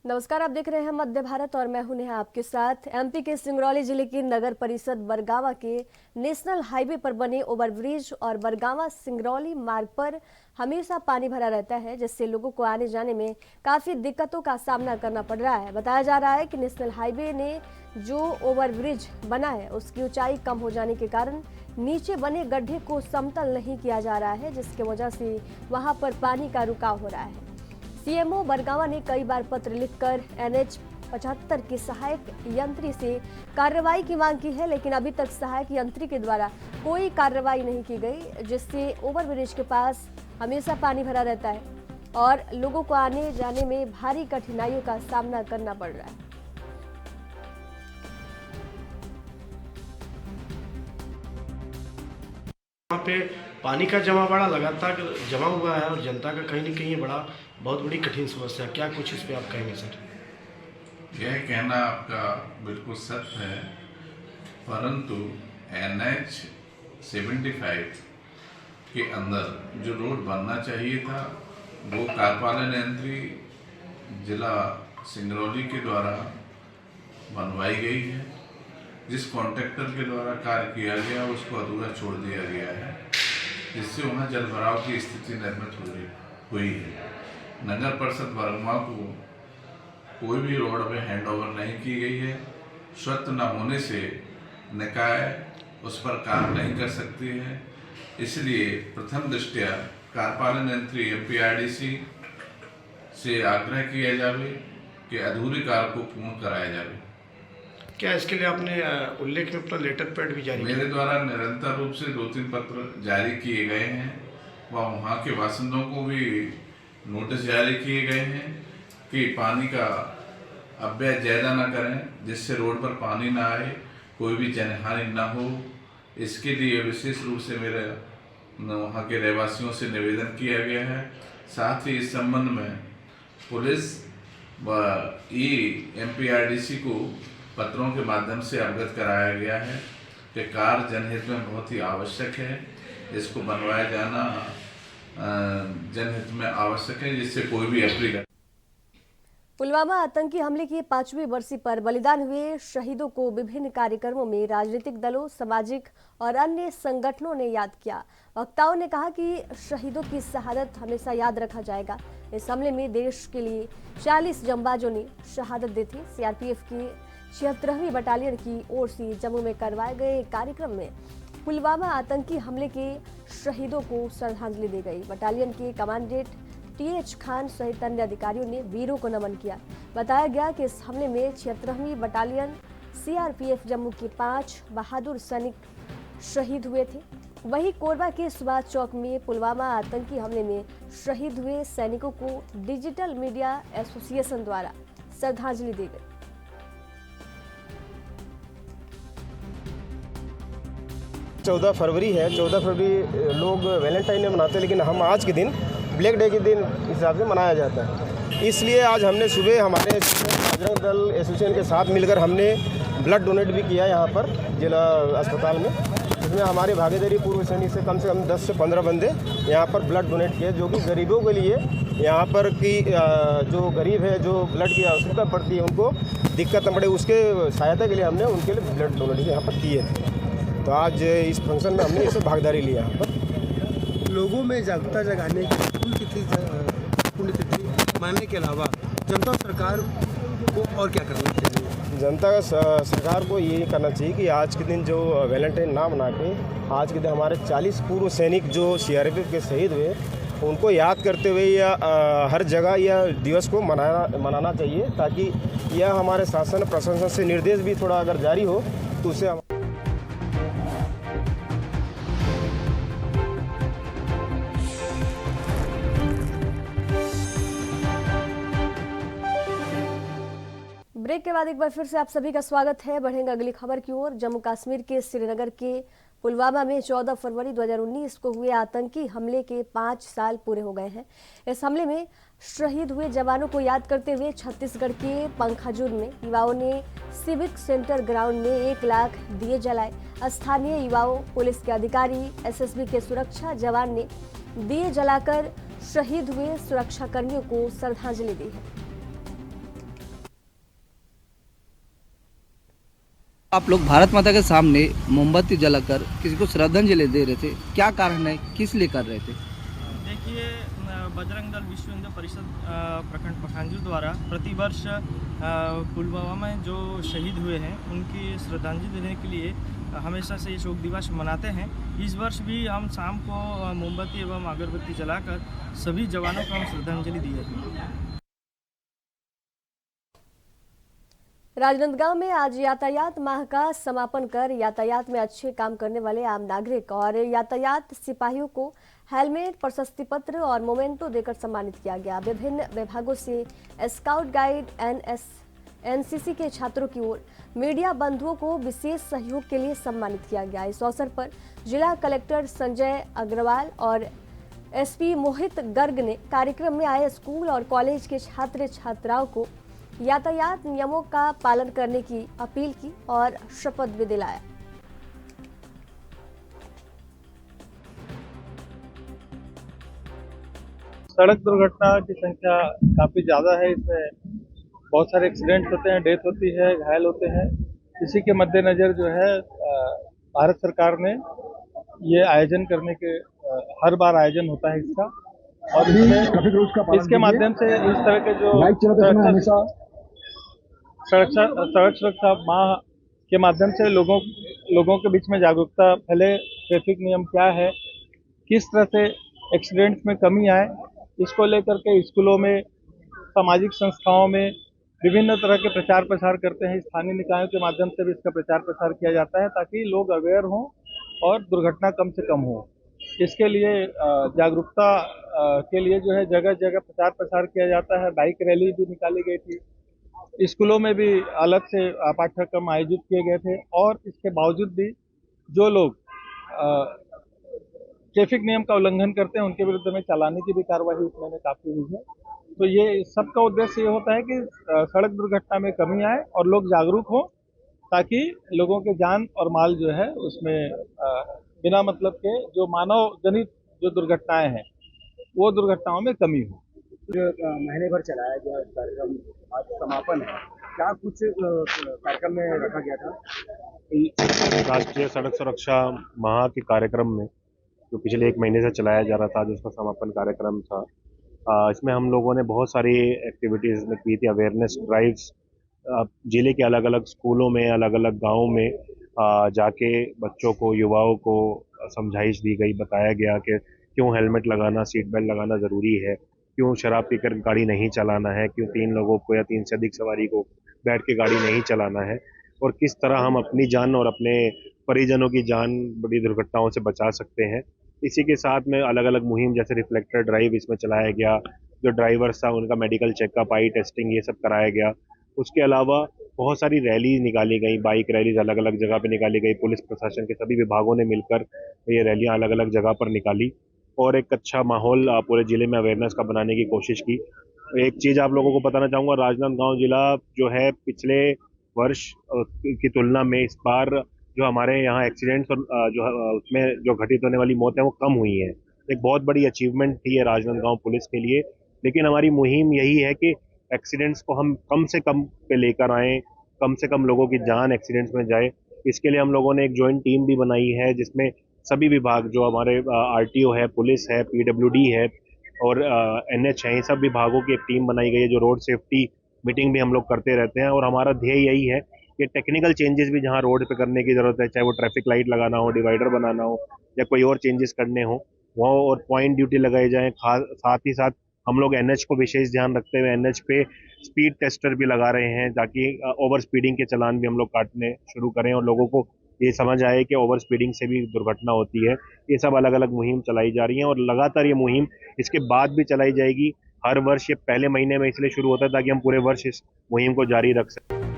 नमस्कार, आप देख रहे हैं मध्य भारत और मैं हूं नेहा आपके साथ। एमपी के सिंगरौली जिले की नगर परिषद बरगावा के नेशनल हाईवे पर बने ओवरब्रिज और बरगावा सिंगरौली मार्ग पर हमेशा पानी भरा रहता है, जिससे लोगों को आने जाने में काफी दिक्कतों का सामना करना पड़ रहा है। बताया जा रहा है कि नेशनल हाईवे ने जो ओवरब्रिज बना है उसकी ऊंचाई कम हो जाने के कारण नीचे बने गड्ढे को समतल नहीं किया जा रहा है, जिसकी वजह से वहां पर पानी का रुकाव हो रहा है। सीएमओ बरगावा ने कई बार पत्र लिखकर NH 75 की सहायक यंत्री से कार्रवाई की मांग की है, लेकिन अभी तक सहायक यंत्री के द्वारा कोई कार्रवाई नहीं की गई, जिससे ओवरब्रिज के पास हमेशा पानी भरा रहता है और लोगों को आने जाने में भारी कठिनाइयों का सामना करना पड़ रहा है। वहाँ पे पानी का जमा बड़ा लगातार जमा हुआ है और जनता का कहीं न कहीं बहुत बड़ी कठिन समस्या। क्या कुछ इस पे आप कहेंगे सर? यह कहना आपका बिल्कुल सत्य है, परंतु NH 75 के अंदर जो रोड बनना चाहिए था वो कार्यपालन यंत्री जिला सिंगरौली के द्वारा बनवाई गई है। जिस कॉन्ट्रैक्टर के द्वारा कार्य किया गया उसको अधूरा छोड़ दिया गया है, जिससे वहाँ जल भराव की स्थिति निर्मित हुई है। नगर परिषद बरगावा को कोई भी रोड में हैंडओवर नहीं की गई है। स्वच्छ न होने से निकाय उस पर कार्य नहीं कर सकती है, इसलिए प्रथम दृष्टया कार्यपालन यंत्री MPRDC से आग्रह किया जाए कि अधूरे कार्य को पूर्ण कराया जाए। क्या इसके लिए आपने उल्लेख में अपना लेटर पैड भी जारी किया? मेरे द्वारा निरंतर रूप से 2-3 पत्र जारी किए गए हैं व वहाँ के बासिंदों को भी नोटिस जारी किए गए हैं कि पानी का अपव्यय ज़्यादा ना करें, जिससे रोड पर पानी ना आए, कोई भी जनहानि ना हो। इसके लिए विशेष रूप से मेरे वहाँ के रहवासियों से निवेदन किया गया है। साथ ही इस संबंध में पुलिस व MPRDC को पत्रों के माध्यम से अवगत कराया गया है कि कार्य जनहित में बहुत ही आवश्यक है। इसको बनवाया जाना जनहित में आवश्यक है, जिससे कोई भी अप्रिय। पुलवामा आतंकी हमले की 5वीं बरसी पर बलिदान हुए शहीदों को विभिन्न कार्यक्रमों में राजनीतिक दलों, सामाजिक और अन्य संगठनों ने याद किया। वक्ताओं ने कहा कि शहीदों की शहादत हमेशा याद रखा जाएगा। इस हमले में देश के लिए 40 जांबाजों ने शहादत दी थी। CRPF की 76वीं बटालियन की ओर से जम्मू में करवाए गए कार्यक्रम में पुलवामा आतंकी हमले के शहीदों को श्रद्धांजलि दी गई। बटालियन के कमांडेंट TH खान सहित अन्य अधिकारियों ने वीरों को नमन किया। बताया गया कि इस हमले में 76वीं बटालियन CRPF जम्मू के 5 बहादुर सैनिक शहीद हुए थे। वहीं कोरबा के सुभाष चौक में पुलवामा आतंकी हमले में शहीद हुए सैनिकों को डिजिटल मीडिया एसोसिएशन द्वारा श्रद्धांजलि दी गई। 14 फरवरी है। 14 फरवरी लोग वैलेंटाइन डे मनाते हैं, लेकिन हम आज के दिन ब्लैक डे के दिन हिसाब से मनाया जाता है। इसलिए आज हमने सुबह हमारे बजरंग दल एसोसिएशन के साथ मिलकर हमने ब्लड डोनेट भी किया यहाँ पर जिला अस्पताल में। इसमें हमारे भागीदारी पूर्व सैनिक से कम 10 से 15 बंदे यहाँ पर ब्लड डोनेट किए, जो कि गरीबों के लिए यहाँ पर की जो गरीब है, जो ब्लड की आवश्यकता पड़ती है, उनको दिक्कत न पड़े, उसके सहायता के लिए हमने उनके लिए ब्लड डोनेट यहाँ पर किए थे। तो आज इस फंक्शन में हमने इससे भागीदारी लिया। यहाँ पर लोगों में जागरूकता जगाने की पुण्यतिथि मानने के अलावा जनता सरकार को और क्या करना चाहिए? जनता का सरकार को ये करना चाहिए कि आज के दिन जो वैलेंटाइन ना मना के आज के दिन हमारे 40 पूर्व सैनिक जो CRPF के शहीद हुए उनको याद करते हुए या हर जगह यह दिवस को मनाना चाहिए, ताकि यह हमारे शासन प्रशासन से निर्देश भी थोड़ा अगर जारी हो तो उससे ब्रेक के बाद एक बार फिर से आप सभी का स्वागत है। बढ़ेंगे अगली खबर की ओर। जम्मू कश्मीर के श्रीनगर के पुलवामा में 14 फरवरी 2019 को हुए आतंकी हमले के 5 साल पूरे हो गए हैं। इस हमले में शहीद हुए जवानों को याद करते हुए छत्तीसगढ़ के पंखाजुर में युवाओं ने सिविक सेंटर ग्राउंड में 1 लाख दिए जलाए। स्थानीय युवाओं, पुलिस के अधिकारी, SSB के सुरक्षा जवान ने दिए जलाकर शहीद हुए सुरक्षाकर्मियों को श्रद्धांजलि दी है। आप लोग भारत माता के सामने मोमबत्ती जलाकर किसी को श्रद्धांजलि दे रहे थे, क्या कारण है, किस लिए कर रहे थे? देखिए, बजरंग दल विश्व हिंदू परिषद प्रखंड पखांजूर द्वारा प्रतिवर्ष पुलवामा में जो शहीद हुए हैं उनकी श्रद्धांजलि देने के लिए हमेशा से ये शोक दिवस मनाते हैं। इस वर्ष भी हम शाम को मोमबत्ती एवं अगरबत्ती जलाकर सभी जवानों को हम श्रद्धांजलि दी है। राजनांदगांव में आज यातायात माह का समापन कर यातायात में अच्छे काम करने वाले आम नागरिक और यातायात सिपाहियों को हेलमेट, प्रशस्ति पत्र और मोमेंटो देकर सम्मानित किया गया। विभिन्न विभागों से स्काउट गाइड, एनसीसी के छात्रों की ओर मीडिया बंधुओं को विशेष सहयोग के लिए सम्मानित किया गया। इस अवसर पर जिला कलेक्टर संजय अग्रवाल और एसपी मोहित गर्ग ने कार्यक्रम में आए स्कूल और कॉलेज के छात्र छात्राओं को यातायात नियमों का पालन करने की अपील की और शपथ भी दिलाया। सड़क दुर्घटना की संख्या काफ़ी ज़्यादा है। इसमें बहुत सारे एक्सीडेंट होते हैं, डेथ होती है, घायल होते हैं। इसी के मद्देनज़र जो है भारत सरकार ने ये आयोजन करने के हर बार आयोजन होता है इसका, और इसके माध्यम से इस तरह के जो सड़क सुरक्षा माह के माध्यम से लोगों के बीच में जागरूकता फैले, ट्रैफिक नियम क्या है, किस तरह से एक्सीडेंट्स में कमी आए, इसको लेकर के स्कूलों में, सामाजिक संस्थाओं में विभिन्न तरह के प्रचार प्रसार करते हैं। स्थानीय निकायों के माध्यम से भी इसका प्रचार प्रसार किया जाता है ताकि लोग अवेयर हों और दुर्घटना कम से कम हो। इसके लिए जागरूकता के लिए जो है जगह जगह प्रचार प्रसार किया जाता है। बाइक रैली भी निकाली गई थी, स्कूलों में भी अलग से पाठ्यक्रम आयोजित किए गए थे, और इसके बावजूद भी जो लोग ट्रैफिक नियम का उल्लंघन करते हैं उनके विरुद्ध में चालाने की भी कार्रवाई इस महीने काफ़ी हुई है। तो ये सबका उद्देश्य ये होता है कि सड़क दुर्घटना में कमी आए और लोग जागरूक हों, ताकि लोगों के जान और माल जो है उसमें बिना मतलब के जो मानव जनित जो दुर्घटनाएं हैं वो दुर्घटनाओं में कमी हो। महीने भर चलाया गया कार्यक्रम आज समापन है, क्या कुछ कार्यक्रम में रखा गया था? राष्ट्रीय सड़क सुरक्षा माह के कार्यक्रम में जो पिछले एक महीने से चलाया जा रहा था, जिसका समापन कार्यक्रम था, इसमें हम लोगों ने बहुत सारी एक्टिविटीज़ की थी। अवेयरनेस ड्राइव्स जिले के अलग अलग स्कूलों में, अलग अलग गाँव में जाके बच्चों को, युवाओं को समझाइश दी गई, बताया गया कि क्यों हेलमेट लगाना, सीट बेल्ट लगाना ज़रूरी है, क्यों शराब पीकर गाड़ी नहीं चलाना है, क्यों 3 लोगों को या 3 से अधिक सवारी को बैठ के गाड़ी नहीं चलाना है, और किस तरह हम अपनी जान और अपने परिजनों की जान बड़ी दुर्घटनाओं से बचा सकते हैं। इसी के साथ में अलग अलग मुहिम जैसे रिफ्लेक्टर ड्राइव इसमें चलाया गया, जो ड्राइवर्स था उनका मेडिकल चेकअप, आई टेस्टिंग, ये सब कराया गया। उसके अलावा बहुत सारी रैली निकाली गई, बाइक रैलीज अलग अलग जगह पे निकाली गई। पुलिस प्रशासन के सभी विभागों ने मिलकर ये रैलियां अलग अलग जगह पर निकाली और एक अच्छा माहौल पूरे ज़िले में अवेयरनेस का बनाने की कोशिश की। एक चीज़ आप लोगों को बताना चाहूँगा, राजनांदगांव जिला जो है पिछले वर्ष की तुलना में इस बार जो हमारे यहाँ एक्सीडेंट्स और जो उसमें जो घटित होने वाली मौत है वो कम हुई है। एक बहुत बड़ी अचीवमेंट थी ये राजनांदगांव पुलिस के लिए। लेकिन हमारी मुहिम यही है कि एक्सीडेंट्स को हम कम से कम पे लेकर आएँ, कम से कम लोगों की जान एक्सीडेंट्स में जाए। इसके लिए हम लोगों ने एक जॉइंट टीम भी बनाई है, जिसमें सभी विभाग जो हमारे आरटीओ है, पुलिस है, पीडब्ल्यूडी है और एनएच है, इन सब विभागों की एक टीम बनाई गई है जो रोड सेफ्टी मीटिंग भी हम लोग करते रहते हैं। और हमारा ध्येय यही है कि टेक्निकल चेंजेस भी जहां रोड पे करने की ज़रूरत है, चाहे वो ट्रैफिक लाइट लगाना हो, डिवाइडर बनाना हो या कोई और चेंजेस करने हो, वो और पॉइंट ड्यूटी लगाई जाए। साथ ही साथ हम लोग एनएच को विशेष ध्यान रखते हुए एनएच पे स्पीड टेस्टर भी लगा रहे हैं, ताकि ओवर स्पीडिंग के चालान भी हम लोग काटने शुरू करें और लोगों को ये समझ आए कि ओवर स्पीडिंग से भी दुर्घटना होती है। ये सब अलग अलग मुहिम चलाई जा रही है और लगातार ये मुहिम इसके बाद भी चलाई जाएगी। हर वर्ष ये पहले महीने में इसलिए शुरू होता है ताकि हम पूरे वर्ष इस मुहिम को जारी रख सकें।